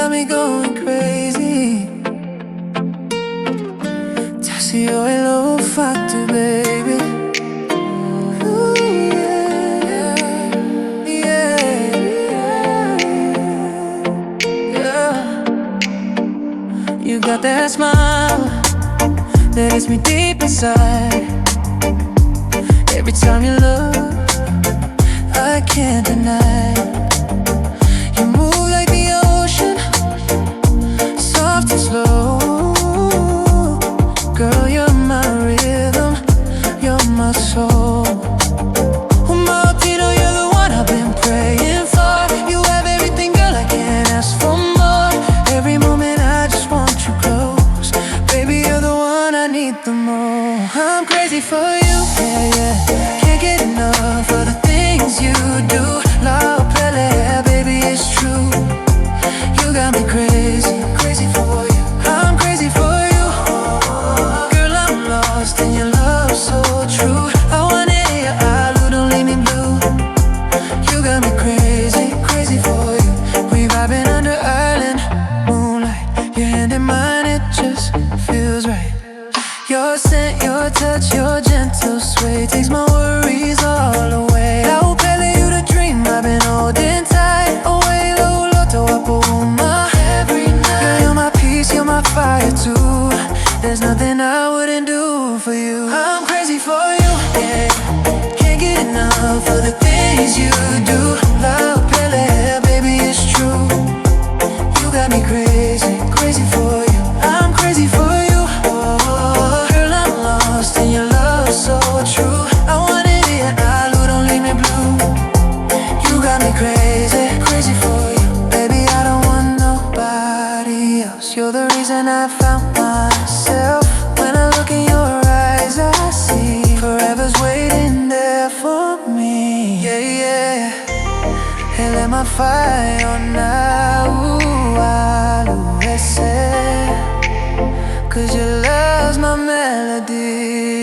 got me going crazy. 다시 여행로 factor, baby. Ooh, yeah, yeah, yeah. You got that smile that hits me deep inside. Every time you look, I can't deny. You move like the ocean, soft and slow. Girl, you're my rhythm, you're my soul. Oh, my Tito, you're the one I've been praying for. You have everything, girl, I can't ask for more. Every moment I just want you close. Baby, you're the one I need the most. I'm crazy for you, yeah, yeah. Can't get enough of the things you do. La playa, baby, it's true. You got me crazy, crazy for you. I'm crazy for you. Girl, I'm lost in your love, so true. I want it, yeah, don't leave me blue. You got me crazy, crazy for you. We vibing under island moonlight. Your hand in mine, it just feels right. Your scent, your touch, your gentle sway takes my worries all away. I'll pele you the dream I've been holding tight. Away, low, loto, apuma. Every night, girl, you're my peace, you're my fire too. There's nothing I wouldn't do for you. I'm crazy for you, yeah. Can't get enough of the things you do. Love, pele, baby, it's true. You got me crazy, crazy for you. I'm crazy for you. Girl, I'm lost in your love, so true. I want it, yeah, don't leave me blue. You got me crazy, crazy for you. Baby, I don't want nobody else. You're the reason I found myself. When I look in your eyes, I see forever's waiting there for me. Yeah, yeah. Hey, let my fire now. Cause your love's my melody.